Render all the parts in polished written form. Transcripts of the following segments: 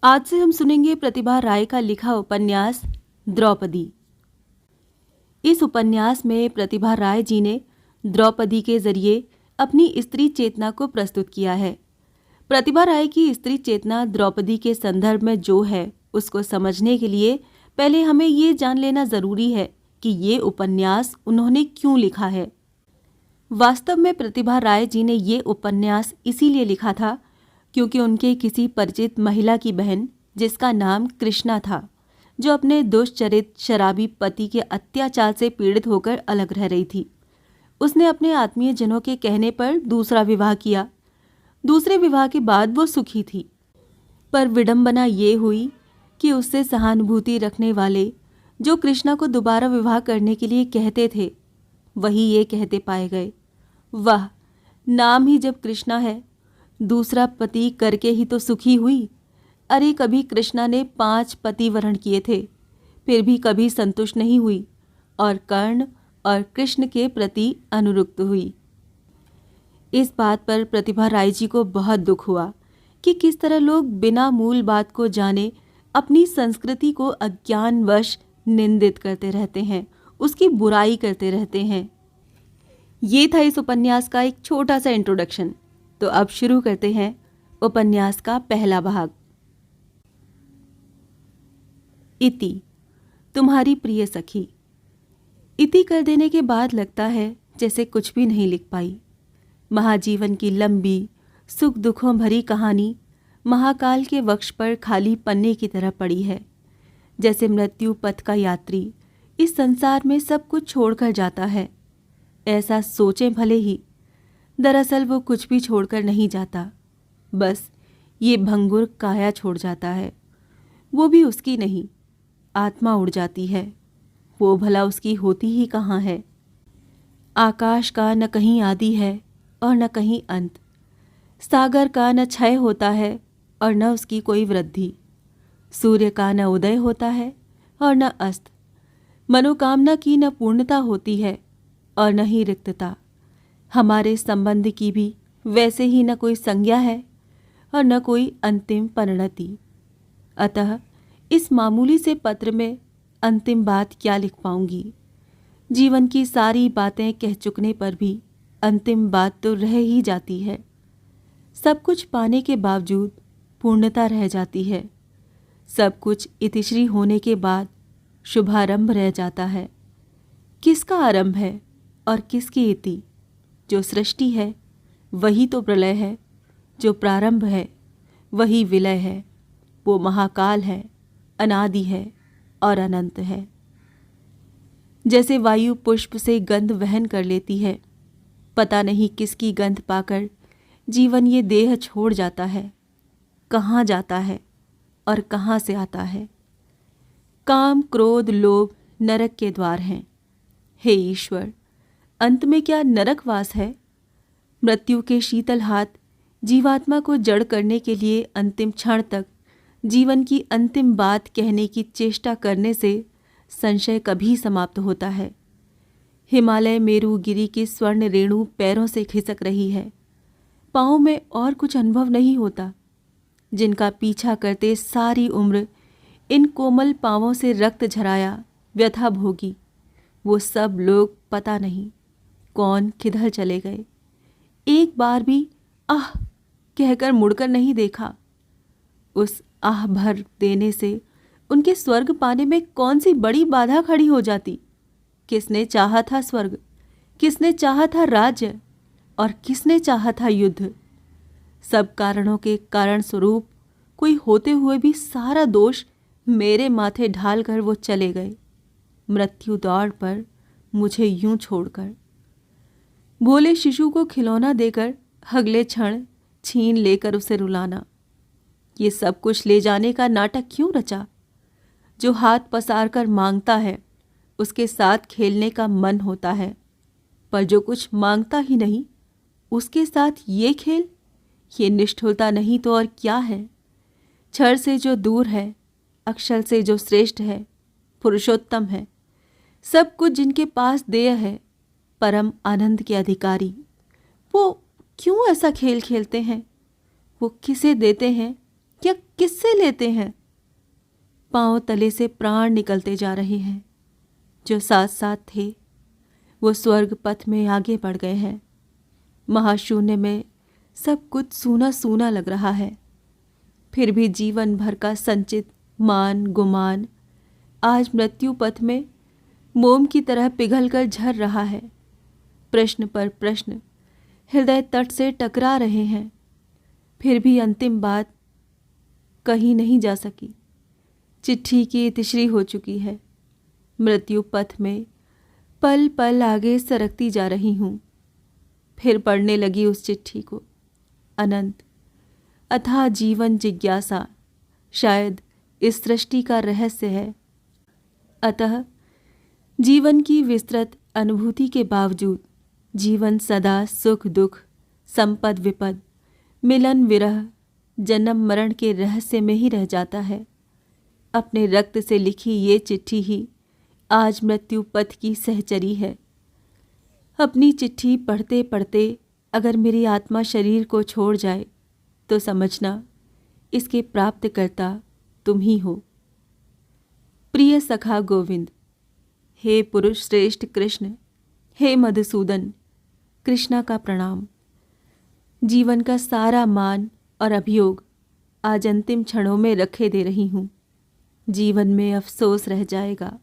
आज से हम सुनेंगे प्रतिभा राय का लिखा उपन्यास द्रौपदी। इस उपन्यास में प्रतिभा राय जी ने द्रौपदी के जरिए अपनी स्त्री चेतना को प्रस्तुत किया है। प्रतिभा राय की स्त्री चेतना द्रौपदी के संदर्भ में जो है उसको समझने के लिए पहले हमें ये जान लेना जरूरी है कि ये उपन्यास उन्होंने क्यों लिखा है। वास्तव में प्रतिभा राय जी ने ये उपन्यास इसीलिए लिखा था क्योंकि उनके किसी परिचित महिला की बहन, जिसका नाम कृष्णा था, जो अपने दुष्चरित शराबी पति के अत्याचार से पीड़ित होकर अलग रह रही थी, उसने अपने आत्मीय जनों के कहने पर दूसरा विवाह किया। दूसरे विवाह के बाद वो सुखी थी, पर विडंबना ये हुई कि उससे सहानुभूति रखने वाले जो कृष्णा को दोबारा विवाह करने के लिए कहते थे, वही ये कहते पाए गए, वाह, नाम ही जब कृष्णा है, दूसरा पति करके ही तो सुखी हुई। अरे कभी कृष्णा ने 5 पति वरण किए थे, फिर भी कभी संतुष्ट नहीं हुई और कर्ण और कृष्ण के प्रति अनुरक्त हुई। इस बात पर प्रतिभा राय जी को बहुत दुख हुआ कि किस तरह लोग बिना मूल बात को जाने अपनी संस्कृति को अज्ञानवश निंदित करते रहते हैं, उसकी बुराई करते रहते हैं। ये था इस उपन्यास का एक छोटा सा इंट्रोडक्शन। तो अब शुरू करते हैं उपन्यास का पहला भाग। इति, तुम्हारी प्रिय सखी। इति कर देने के बाद लगता है जैसे कुछ भी नहीं लिख पाई। महाजीवन की लंबी सुख दुखों भरी कहानी महाकाल के वक्ष पर खाली पन्ने की तरह पड़ी है। जैसे मृत्यु पथ का यात्री इस संसार में सब कुछ छोड़कर जाता है। ऐसा सोचें भले ही, दरअसल वो कुछ भी छोड़कर नहीं जाता, बस ये भंगुर काया छोड़ जाता है। वो भी उसकी नहीं, आत्मा उड़ जाती है। वो भला उसकी होती ही कहाँ है। आकाश का न कहीं आदि है और न कहीं अंत। सागर का न क्षय होता है और न उसकी कोई वृद्धि। सूर्य का न उदय होता है और न अस्त। मनोकामना की न पूर्णता होती है और न ही रिक्तता। हमारे संबंध की भी वैसे ही न कोई संज्ञा है और न कोई अंतिम परिणति। अतः इस मामूली से पत्र में अंतिम बात क्या लिख पाऊंगी। जीवन की सारी बातें कह चुकने पर भी अंतिम बात तो रह ही जाती है। सब कुछ पाने के बावजूद पूर्णता रह जाती है। सब कुछ इतिश्री होने के बाद शुभारंभ रह जाता है। किसका आरंभ है और किसकी इति? जो सृष्टि है वही तो प्रलय है, जो प्रारंभ है वही विलय है। वो महाकाल है, अनादि है और अनंत है। जैसे वायु पुष्प से गंध वहन कर लेती है, पता नहीं किसकी गंध पाकर जीवन ये देह छोड़ जाता है। कहाँ जाता है और कहाँ से आता है? काम, क्रोध, लोभ नरक के द्वार हैं। हे ईश्वर, अंत में क्या नरकवास है? मृत्यु के शीतल हाथ जीवात्मा को जड़ करने के लिए अंतिम क्षण तक जीवन की अंतिम बात कहने की चेष्टा करने से संशय कभी समाप्त होता है। हिमालय मेरुगिरी की स्वर्ण रेणु पैरों से खिसक रही है। पाँव में और कुछ अनुभव नहीं होता। जिनका पीछा करते सारी उम्र इन कोमल पाँवों से रक्त झराया, व्यथा भोगी, वो सब लोग पता नहीं कौन किधर चले गए। एक बार भी आह कहकर मुड़कर नहीं देखा। उस आह भर देने से उनके स्वर्ग पाने में कौन सी बड़ी बाधा खड़ी हो जाती? किसने चाहा था स्वर्ग? किसने चाहा था राज्य? और किसने चाहा था युद्ध? सब कारणों के कारण स्वरूप कोई होते हुए भी सारा दोष मेरे माथे ढाल कर वो चले गए, मृत्यु दौड़ पर मुझे यूं छोड़कर। भोले शिशु को खिलौना देकर अगले क्षण छीन लेकर उसे रुलाना, ये सब कुछ ले जाने का नाटक क्यों रचा? जो हाथ पसार कर मांगता है उसके साथ खेलने का मन होता है, पर जो कुछ मांगता ही नहीं उसके साथ ये खेल, ये निष्ठुरता नहीं तो और क्या है? क्षर से जो दूर है, अक्षर से जो श्रेष्ठ है, पुरुषोत्तम है, सब कुछ जिनके पास देय है, परम आनंद के अधिकारी, वो क्यों ऐसा खेल खेलते हैं? वो किसे देते हैं या किससे लेते हैं? पांव तले से प्राण निकलते जा रहे हैं। जो साथ साथ थे वो स्वर्ग पथ में आगे बढ़ गए हैं। महाशून्य में सब कुछ सूना सूना लग रहा है। फिर भी जीवन भर का संचित मान गुमान आज मृत्यु पथ में मोम की तरह पिघलकर झर रहा है। प्रश्न पर प्रश्न हृदय तट से टकरा रहे हैं। फिर भी अंतिम बात कहीं नहीं जा सकी। चिट्ठी की तिश्री हो चुकी है। मृत्यु पथ में पल पल आगे सरकती जा रही हूँ। फिर पढ़ने लगी उस चिट्ठी को। अनंत अथाह जीवन जिज्ञासा शायद इस सृष्टि का रहस्य है। अतः जीवन की विस्तृत अनुभूति के बावजूद जीवन सदा सुख दुख, संपद विपद, मिलन विरह, जन्म मरण के रहस्य में ही रह जाता है। अपने रक्त से लिखी ये चिट्ठी ही आज मृत्यु पथ की सहचरी है। अपनी चिट्ठी पढ़ते पढ़ते अगर मेरी आत्मा शरीर को छोड़ जाए तो समझना इसके प्राप्तकर्ता तुम ही हो। प्रिय सखा गोविंद, हे पुरुष श्रेष्ठ कृष्ण, हे मधुसूदन, कृष्णा का प्रणाम। जीवन का सारा मान और अभियोग आज अंतिम क्षणों में रखे दे रही हूँ। जीवन में अफसोस रह जाएगा।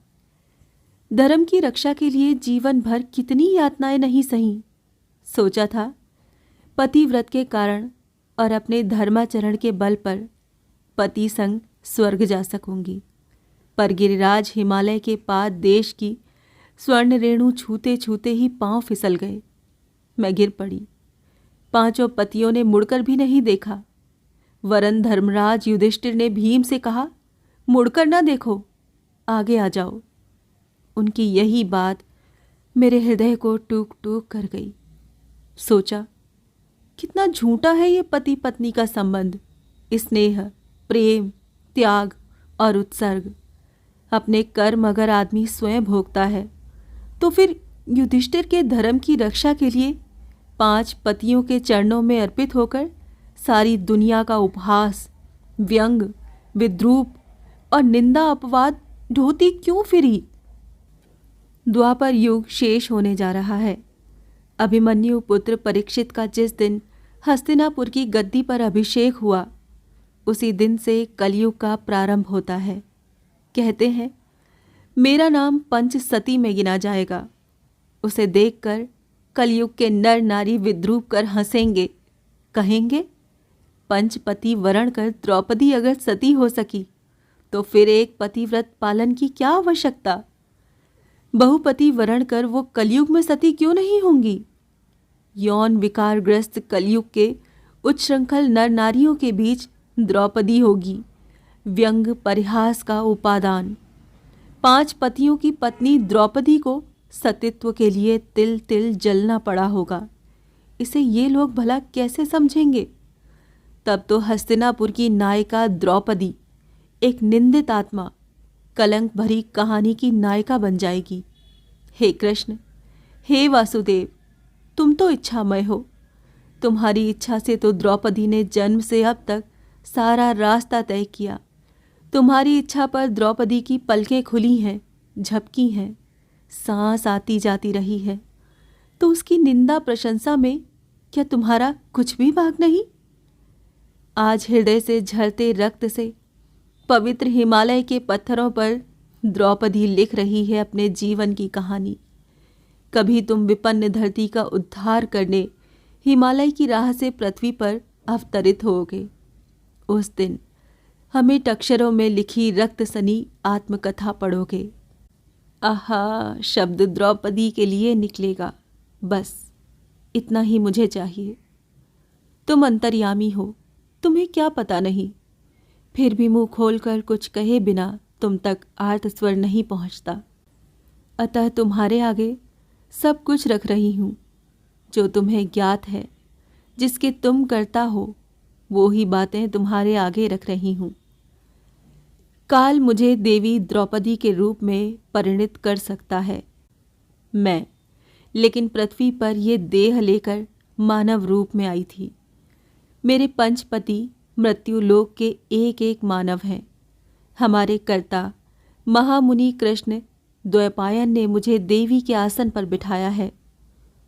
धर्म की रक्षा के लिए जीवन भर कितनी यातनाएं नहीं सही। सोचा था पतिव्रत के कारण और अपने धर्माचरण के बल पर पति संग स्वर्ग जा सकूंगी, पर गिरिराज हिमालय के पाद देश की स्वर्ण रेणु छूते छूते ही पांव फिसल गए। मैं गिर पड़ी। पांचों पतियों ने मुड़कर भी नहीं देखा। वरन धर्मराज युधिष्ठिर ने भीम से कहा, मुड़कर ना देखो, आगे आ जाओ। उनकी यही बात मेरे हृदय को टूक टूक कर गई। सोचा कितना झूठा है ये पति पत्नी का संबंध। स्नेह, प्रेम, त्याग और उत्सर्ग अपने कर्म अगर आदमी स्वयं भोगता है तो फिर युधिष्ठिर के धर्म की रक्षा के लिए 5 पतियों के चरणों में अर्पित होकर सारी दुनिया का उपहास, व्यंग, विद्रूप और निंदा अपवाद ढोती क्यों फिरी? द्वापर युग शेष होने जा रहा है। अभिमन्यु पुत्र परीक्षित का जिस दिन हस्तिनापुर की गद्दी पर अभिषेक हुआ उसी दिन से कलयुग का प्रारंभ होता है। कहते हैं मेरा नाम पंच सती में गिना जाएगा। उसे देखकर कलयुग के नर नारी विद्रूप कर हंसेंगे, कहेंगे पंचपति वरण कर द्रौपदी अगर सती हो सकी तो फिर एक पतिव्रत पालन की क्या आवश्यकता? बहुपति वरण कर वो कलयुग में सती क्यों नहीं होंगी? यौन विकारग्रस्त कलयुग के उच्छृंखल नर नारियों के बीच द्रौपदी होगी, व्यंग परिहास का उपादान। 5 पतियों की पत्नी द्रौपदी को सतीत्व के लिए तिल तिल जलना पड़ा होगा। इसे ये लोग भला कैसे समझेंगे? तब तो हस्तिनापुर की नायिका द्रौपदी एक निंदित आत्मा, कलंक भरी कहानी की नायिका बन जाएगी। हे कृष्ण, हे वासुदेव, तुम तो इच्छामय हो। तुम्हारी इच्छा से तो द्रौपदी ने जन्म से अब तक सारा रास्ता तय किया। तुम्हारी इच्छा पर द्रौपदी की पलकें खुली हैं, झपकी हैं, सांस आती जाती रही है, तो उसकी निंदा प्रशंसा में क्या तुम्हारा कुछ भी भाग नहीं? आज हृदय से झरते रक्त से पवित्र हिमालय के पत्थरों पर द्रौपदी लिख रही है अपने जीवन की कहानी। कभी तुम विपन्न धरती का उद्धार करने हिमालय की राह से पृथ्वी पर अवतरित होगे। उस दिन हमें अक्षरों में लिखी रक्त सनी आत्मकथा पढ़ोगे। आहा, शब्द द्रौपदी के लिए निकलेगा। बस इतना ही मुझे चाहिए। तुम अंतर्यामी हो, तुम्हें क्या पता नहीं। फिर भी मुंह खोलकर कुछ कहे बिना तुम तक आर्त स्वर नहीं पहुंचता। अतः तुम्हारे आगे सब कुछ रख रही हूँ जो तुम्हें ज्ञात है। जिसके तुम करता हो वो ही बातें तुम्हारे आगे रख रही हूँ। काल मुझे देवी द्रौपदी के रूप में परिणित कर सकता है मैं, लेकिन पृथ्वी पर ये देह लेकर मानव रूप में आई थी। मेरे पंचपति मृत्यु लोक के एक एक मानव हैं। हमारे कर्ता महामुनि कृष्ण द्वैपायन ने मुझे देवी के आसन पर बिठाया है।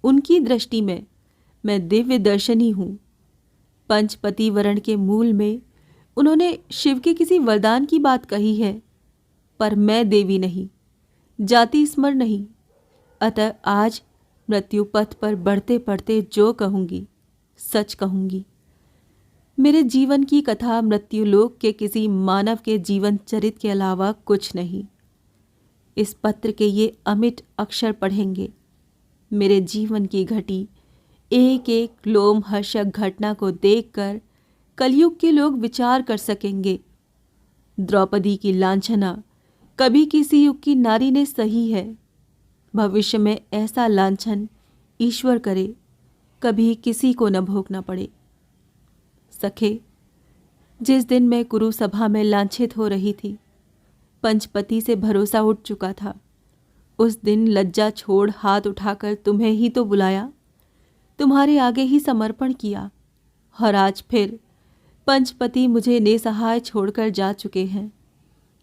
उनकी दृष्टि में मैं दिव्य दर्शनी हूँ। पंचपति वर्ण के मूल में उन्होंने शिव के किसी वरदान की बात कही है, पर मैं देवी नहीं, जाति स्मर नहीं। अतः आज मृत्यु पथ पर बढ़ते बढ़ते जो कहूँगी सच कहूँगी। मेरे जीवन की कथा मृत्युलोक के किसी मानव के जीवन चरित के अलावा कुछ नहीं। इस पत्र के ये अमिट अक्षर पढ़ेंगे मेरे जीवन की घटी एक एक लोमहर्षक घटना को देखकर कलयुग के लोग विचार कर सकेंगे। द्रौपदी की लांछना कभी किसी युग की नारी ने सही है। भविष्य में ऐसा लांछन ईश्वर करे कभी किसी को न भोगना पड़े। सखे, जिस दिन मैं कुरु सभा में लांछित हो रही थी, पंचपति से भरोसा उठ चुका था। उस दिन लज्जा छोड़ हाथ उठाकर तुम्हें ही तो बुलाया, तुम्हारे आगे ही समर्पण किया, और आज फिर पंचपति मुझे निसहाय छोड़कर जा चुके हैं।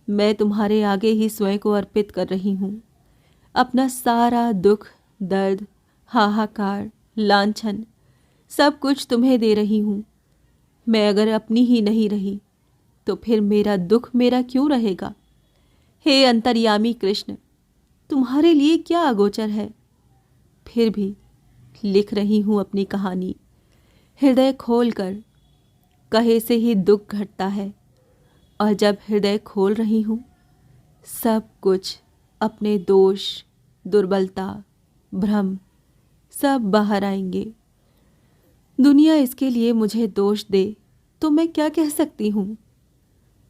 मैं तुम्हारे आगे ही स्वयं को अर्पित कर रही हूँ। अपना सारा दुख, दर्द, हाहाकार, लांछन सब कुछ तुम्हें दे रही हूँ। मैं अगर अपनी ही नहीं रही तो फिर मेरा दुख मेरा क्यों रहेगा। हे अंतर्यामी कृष्ण, तुम्हारे लिए क्या अगोचर है। फिर भी लिख रही हूँ अपनी कहानी हृदय खोलकर। कहे से ही दुख घटता है, और जब हृदय खोल रही हूँ सब कुछ, अपने दोष, दुर्बलता, भ्रम सब बाहर आएंगे। दुनिया इसके लिए मुझे दोष दे तो मैं क्या कह सकती हूँ।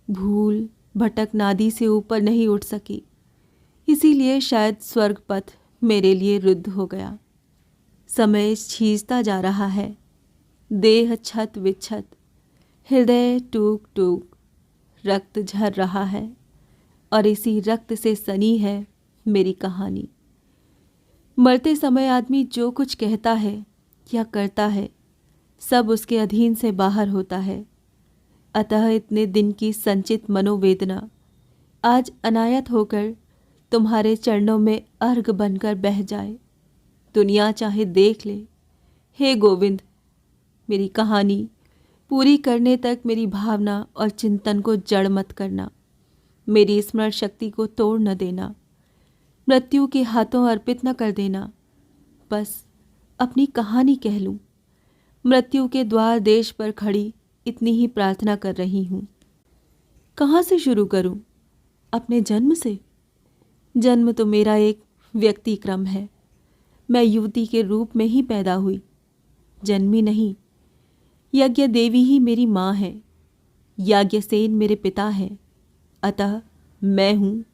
भूल भटक नादी से ऊपर नहीं उठ सकी, इसीलिए शायद स्वर्ग पथ मेरे लिए रुद्ध हो गया। समय छींचता जा रहा है, देह छत विच्छत, हृदय टूक टूक, रक्त झर रहा है, और इसी रक्त से सनी है मेरी कहानी। मरते समय आदमी जो कुछ कहता है या करता है सब उसके अधीन से बाहर होता है। अतः इतने दिन की संचित मनोवेदना आज अनायत होकर तुम्हारे चरणों में अर्घ बनकर बह जाए। दुनिया चाहे देख ले। हे गोविंद, मेरी कहानी पूरी करने तक मेरी भावना और चिंतन को जड़ मत करना। मेरी स्मरण शक्ति को तोड़ न देना। मृत्यु के हाथों अर्पित न कर देना। बस अपनी कहानी कह लूं। मृत्यु के द्वार देश पर खड़ी इतनी ही प्रार्थना कर रही हूँ। कहाँ से शुरू करूं? अपने जन्म से? जन्म तो मेरा एक व्यक्तिक्रम है। मैं युवती के रूप में ही पैदा हुई, जन्मी नहीं। यज्ञ देवी ही मेरी माँ है, याज्ञसेन मेरे पिता हैं। अतः मैं हूँ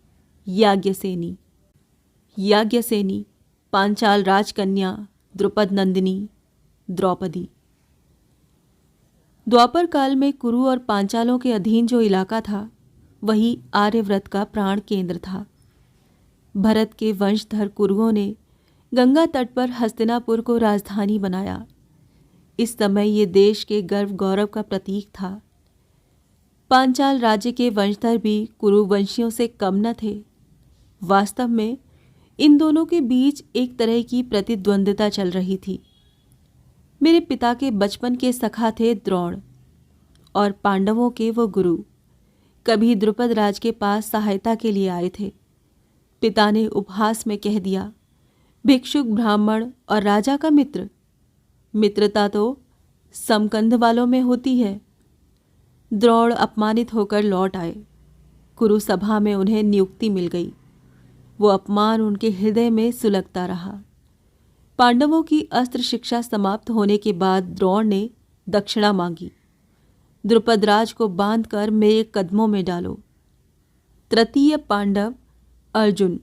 याज्ञसेनी। याज्ञसेनी पांचाल राजकन्या द्रुपद नंदिनी द्रौपदी। द्वापर काल में कुरु और पांचालों के अधीन जो इलाका था वही आर्यव्रत का प्राण केंद्र था। भरत के वंशधर कुरुओं ने गंगा तट पर हस्तिनापुर को राजधानी बनाया। इस समय ये देश के गर्व गौरव का प्रतीक था। पांचाल राज्य के वंशधर भी कुरु वंशियों से कम न थे। वास्तव में इन दोनों के बीच एक तरह की प्रतिद्वंद्विता चल रही थी। मेरे पिता के बचपन के सखा थे द्रोण, और पांडवों के वो गुरु कभी द्रुपद राज के पास सहायता के लिए आए थे। पिता ने उपहास में कह दिया, भिक्षुक ब्राह्मण और राजा का मित्र। मित्रता तो समकंध वालों में होती है। द्रोण अपमानित होकर लौट आए। कुरु सभा में उन्हें नियुक्ति मिल गई। वो अपमान उनके हृदय में सुलगता रहा। पांडवों की अस्त्र शिक्षा समाप्त होने के बाद द्रोण ने दक्षिणा मांगी। द्रुपदराज को बांधकर मेरे कदमों में डालो। तृतीय पांडव अर्जुन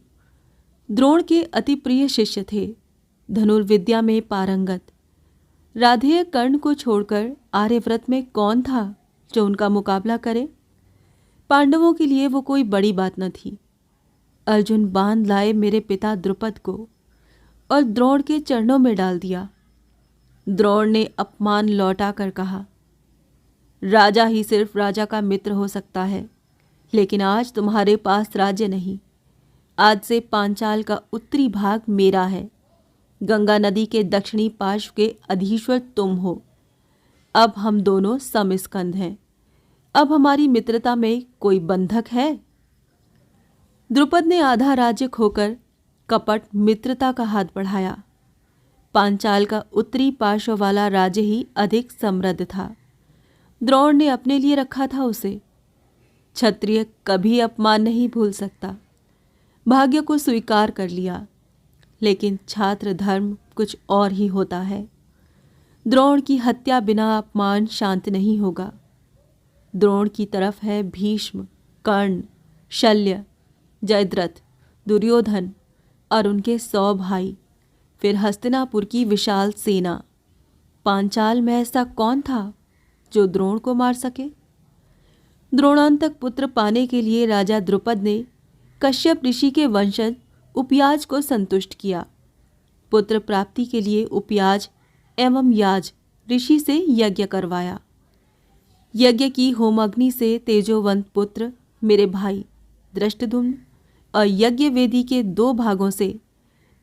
द्रोण के अति प्रिय शिष्य थे, धनुर्विद्या में पारंगत। राधेय कर्ण को छोड़कर आर्यव्रत में कौन था जो उनका मुकाबला करे? पांडवों के लिए वो कोई बड़ी बात न थी। अर्जुन बांध लाए मेरे पिता द्रुपद को और द्रोण के चरणों में डाल दिया। द्रोण ने अपमान लौटा कर कहा, राजा ही सिर्फ राजा का मित्र हो सकता है, लेकिन आज तुम्हारे पास राज्य नहीं। आज से पांचाल का उत्तरी भाग मेरा है। गंगा नदी के दक्षिणी पार्श्व के अधीश्वर तुम हो। अब हम दोनों समस्कंध हैं। अब हमारी मित्रता में कोई बंधक है? द्रुपद ने आधा राज्य खोकर कपट मित्रता का हाथ बढ़ाया। पांचाल का उत्तरी पार्श्व वाला राज्य ही अधिक समृद्ध था। द्रोण ने अपने लिए रखा था उसे। क्षत्रिय कभी अपमान नहीं भूल सकता। भाग्य को स्वीकार कर लिया, लेकिन छात्र धर्म कुछ और ही होता है। द्रोण की हत्या बिना अपमान शांत नहीं होगा। द्रोण की तरफ है भीष्म, कर्ण, शल्य, जयद्रथ, दुर्योधन और उनके 100 भाई, फिर हस्तिनापुर की विशाल सेना। पांचाल में ऐसा कौन था जो द्रोण को मार सके? द्रोणांतक पुत्र पाने के लिए राजा द्रुपद ने कश्यप ऋषि के वंशज उपयाज को संतुष्ट किया। पुत्र प्राप्ति के लिए उपयाज एवं याज ऋषि से यज्ञ करवाया। यज्ञ की होमाग्नि से तेजोवंत पुत्र मेरे भाई दृष्टद्युम्न और यज्ञ वेदी के 2 भागों से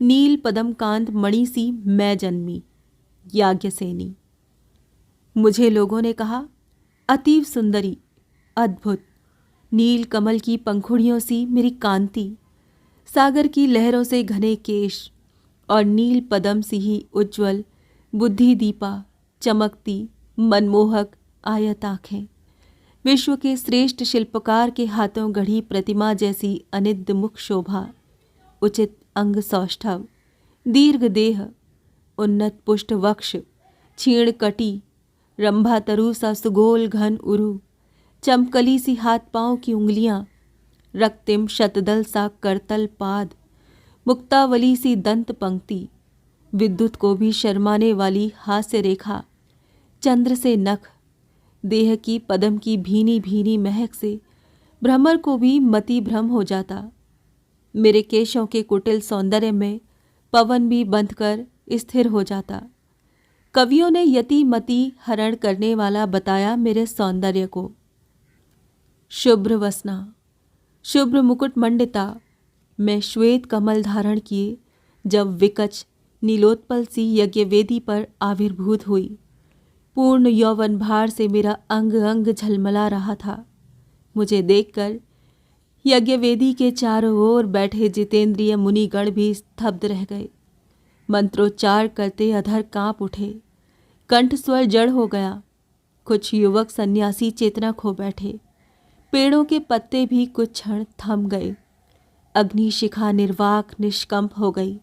नील पद्मकांत मणि सी मैं जन्मी, याज्ञसेनी। मुझे लोगों ने कहा, अतीव सुंदरी, अद्भुत, नील कमल की पंखुड़ियों सी मेरी कांति, सागर की लहरों से घने केश और नील पदम सी ही उज्ज्वल बुद्धि दीपा चमकती मनमोहक आयत आँखें, विश्व के श्रेष्ठ शिल्पकार के हाथों गढ़ी प्रतिमा जैसी अनिद्य मुख शोभा, उचित अंग सौष्ठव, दीर्घ देह, उन्नत पुष्ट वक्ष, क्षीण कटी, रंभा तरु सा सुगोल घन उरु, चमकली सी हाथ पांव की उंगलियां, रक्तिम शतदल सा करतल पाद, मुक्तावली सी दंत पंक्ति, विद्युत को भी शर्माने वाली हास्य रेखा, चंद्र से नख, देह की पदम की भीनी भीनी महक से भ्रमर को भी मति भ्रम हो जाता। मेरे केशों के कुटिल सौंदर्य में पवन भी बंध कर स्थिर हो जाता। कवियों ने यति मति हरण करने वाला बताया मेरे सौंदर्य को। शुभ्र वसना, शुभ्र मुकुट मंडिता, मैं श्वेत कमल धारण किए जब विकच नीलोत्पल सी यज्ञवेदी पर आविर्भूत हुई, पूर्ण यौवन भार से मेरा अंग अंग झलमला रहा था। मुझे देखकर यज्ञवेदी के चारों ओर बैठे जितेंद्रिय मुनिगण भी स्तब्ध रह गए। मंत्रोच्चार करते अधर कांप उठे, कंठ स्वर जड़ हो गया। कुछ युवक सन्यासी चेतना खो बैठे। पेड़ों के पत्ते भी कुछ क्षण थम गए। अग्निशिखा निर्वाक निष्कंप हो गई।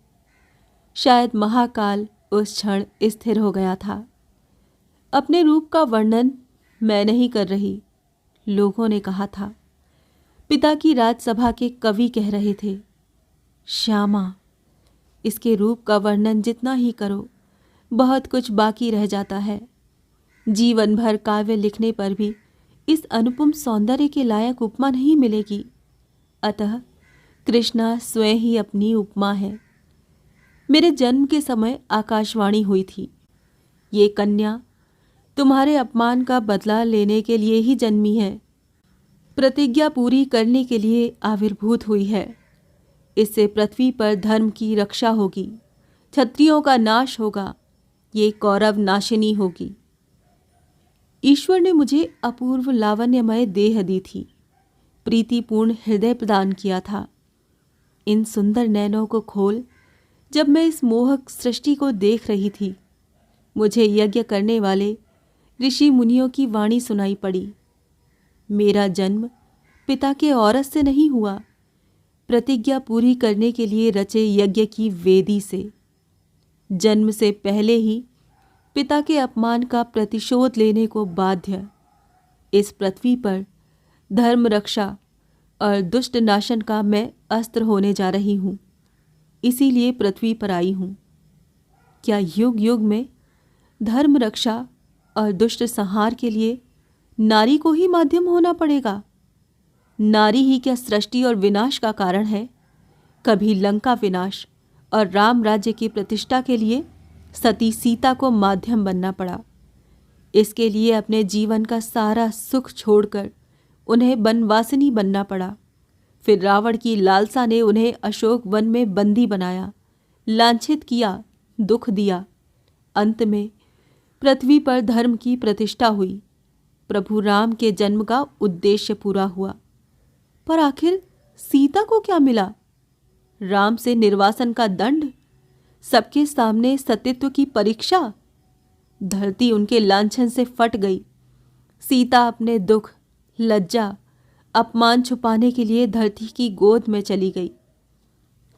शायद महाकाल उस क्षण स्थिर हो गया था। अपने रूप का वर्णन मैं नहीं कर रही, लोगों ने कहा था। पिता की राजसभा के कवि कह रहे थे, श्यामा, इसके रूप का वर्णन जितना ही करो बहुत कुछ बाकी रह जाता है। जीवन भर काव्य लिखने पर भी इस अनुपम सौंदर्य के लायक उपमा नहीं मिलेगी। अतः कृष्णा स्वयं ही अपनी उपमा है। मेरे जन्म के समय आकाशवाणी हुई थी, ये कन्या तुम्हारे अपमान का बदला लेने के लिए ही जन्मी है, प्रतिज्ञा पूरी करने के लिए आविर्भूत हुई है। इससे पृथ्वी पर धर्म की रक्षा होगी, क्षत्रियों का नाश होगा, ये कौरव नाशिनी होगी। ईश्वर ने मुझे अपूर्व लावण्यमय देह दी थी, प्रीतिपूर्ण हृदय प्रदान किया था। इन सुंदर नैनों को खोल जब मैं इस मोहक सृष्टि को देख रही थी, मुझे यज्ञ करने वाले ऋषि मुनियों की वाणी सुनाई पड़ी। मेरा जन्म पिता के औरस से नहीं हुआ, प्रतिज्ञा पूरी करने के लिए रचे यज्ञ की वेदी से। जन्म से पहले ही पिता के अपमान का प्रतिशोध लेने को बाध्य इस पृथ्वी पर धर्म रक्षा और दुष्ट नाशन का मैं अस्त्र होने जा रही हूँ। इसीलिए पृथ्वी पर आई हूँ। क्या युग युग में धर्म रक्षा और दुष्ट संहार के लिए नारी को ही माध्यम होना पड़ेगा? नारी ही क्या सृष्टि और विनाश का कारण है? कभी लंका विनाश और राम राज्य की प्रतिष्ठा के लिए सती सीता को माध्यम बनना पड़ा। इसके लिए अपने जीवन का सारा सुख छोड़कर उन्हें बनवासिनी बनना पड़ा। फिर रावण की लालसा ने उन्हें अशोक वन में बंदी बनाया, लांछित किया, दुख दिया। अंत में पृथ्वी पर धर्म की प्रतिष्ठा हुई, प्रभु राम के जन्म का उद्देश्य पूरा हुआ। पर आखिर सीता को क्या मिला? राम से निर्वासन का दंड, सबके सामने सतीत्व की परीक्षा। धरती उनके लांछन से फट गई। सीता अपने दुख, लज्जा, अपमान छुपाने के लिए धरती की गोद में चली गई।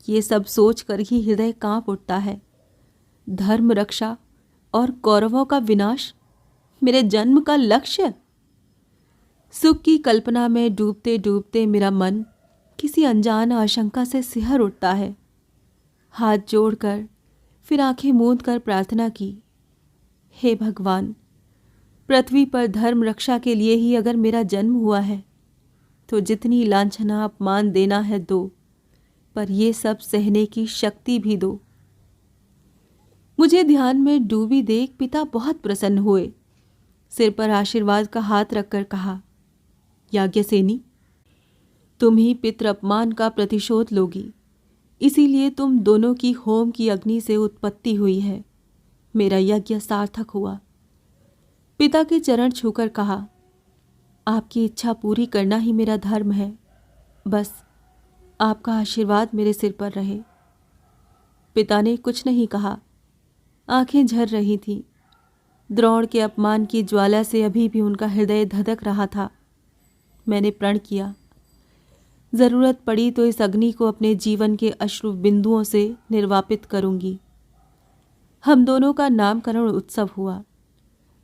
ये सब सोचकर ही हृदय कांप उठता है। धर्म रक्षा और कौरवों का विनाश मेरे जन्म का लक्ष्य। सुख की कल्पना में डूबते डूबते मेरा मन किसी अनजान आशंका से सिहर उठता है। हाथ जोड़कर फिर आंखें मूंद कर प्रार्थना की, हे भगवान, पृथ्वी पर धर्म रक्षा के लिए ही अगर मेरा जन्म हुआ है तो जितनी लांछना अपमान देना है दो, पर ये सब सहने की शक्ति भी दो। मुझे ध्यान में डूबी देख पिता बहुत प्रसन्न हुए। सिर पर आशीर्वाद का हाथ रखकर कहा, याज्ञसेनी, तुम ही पितृ अपमान का प्रतिशोध लोगी, इसीलिए तुम दोनों की होम की अग्नि से उत्पत्ति हुई है। मेरा यज्ञ सार्थक हुआ। पिता के चरण छूकर कहा, आपकी इच्छा पूरी करना ही मेरा धर्म है। बस आपका आशीर्वाद मेरे सिर पर रहे। पिता ने कुछ नहीं कहा। आंखें झर रही थीं। द्रोण के अपमान की ज्वाला से अभी भी उनका हृदय धधक रहा था। मैंने प्रण किया, जरूरत पड़ी तो इस अग्नि को अपने जीवन के अश्रु बिंदुओं से निर्वापित करूंगी। हम दोनों का नामकरण उत्सव हुआ।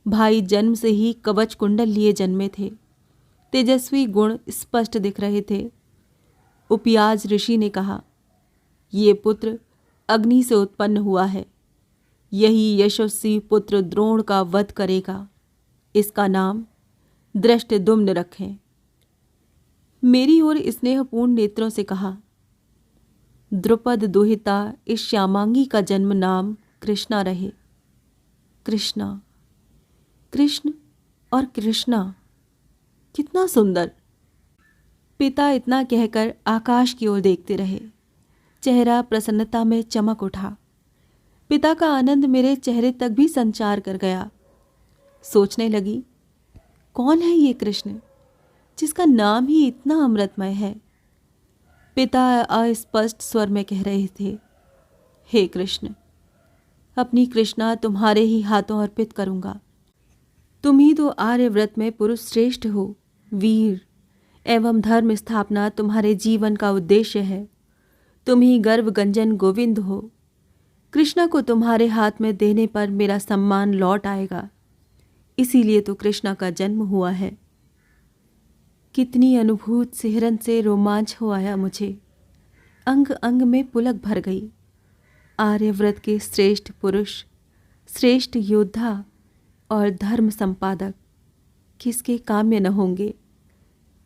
भाई जन्म से ही कवच कुंडल लिए जन्मे थे। तेजस्वी गुण स्पष्ट दिख रहे थे। उपयाज ऋषि ने कहा, ये पुत्र अग्नि से उत्पन्न हुआ है। यही यशस्वी पुत्र द्रोण का वध करेगा। इसका नाम दृष्टद्युम्न रखें। मेरी ओर स्नेहपूर्ण नेत्रों से कहा, द्रुपद दुहिता इस श्यामांगी का जन्म नाम कृष्णा रहे। कृष्णा, कृष्ण और कृष्णा, कितना सुंदर। पिता इतना कहकर आकाश की ओर देखते रहे। चेहरा प्रसन्नता में चमक उठा। पिता का आनंद मेरे चेहरे तक भी संचार कर गया। सोचने लगी, कौन है ये कृष्ण जिसका नाम ही इतना अमृतमय है? पिता अस्पष्ट स्वर में कह रहे थे, हे कृष्ण, अपनी कृष्णा तुम्हारे ही हाथों अर्पित करूंगा। तुम ही तो आर्यव्रत में पुरुष श्रेष्ठ हो। वीर एवं धर्म स्थापना तुम्हारे जीवन का उद्देश्य है। तुम ही गर्व गंजन गोविंद हो। कृष्णा को तुम्हारे हाथ में देने पर मेरा सम्मान लौट आएगा। इसीलिए तो कृष्णा का जन्म हुआ है। कितनी अनुभूत सिहरन से रोमांच हो आया मुझे। अंग अंग में पुलक भर गई। आर्यव्रत के श्रेष्ठ पुरुष, श्रेष्ठ योद्धा और धर्म संपादक किसके काम्य न होंगे?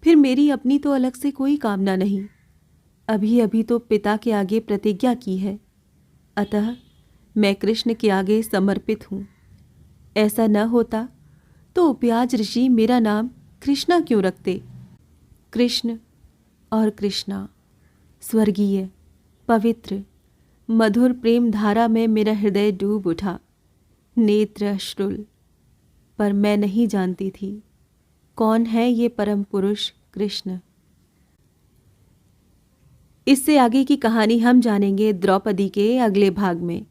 फिर मेरी अपनी तो अलग से कोई कामना नहीं। अभी अभी तो पिता के आगे प्रतिज्ञा की है, अतः मैं कृष्ण के आगे समर्पित हूँ। ऐसा न होता तो उपयाज ऋषि मेरा नाम कृष्णा क्यों रखते? कृष्ण और कृष्णा, स्वर्गीय, पवित्र, मधुर प्रेम धारा में मेरा हृदय डूब उठा। नेत्र अश्रुल। पर मैं नहीं जानती थी कौन है ये परम पुरुष कृष्ण। इससे आगे की कहानी हम जानेंगे द्रौपदी के अगले भाग में।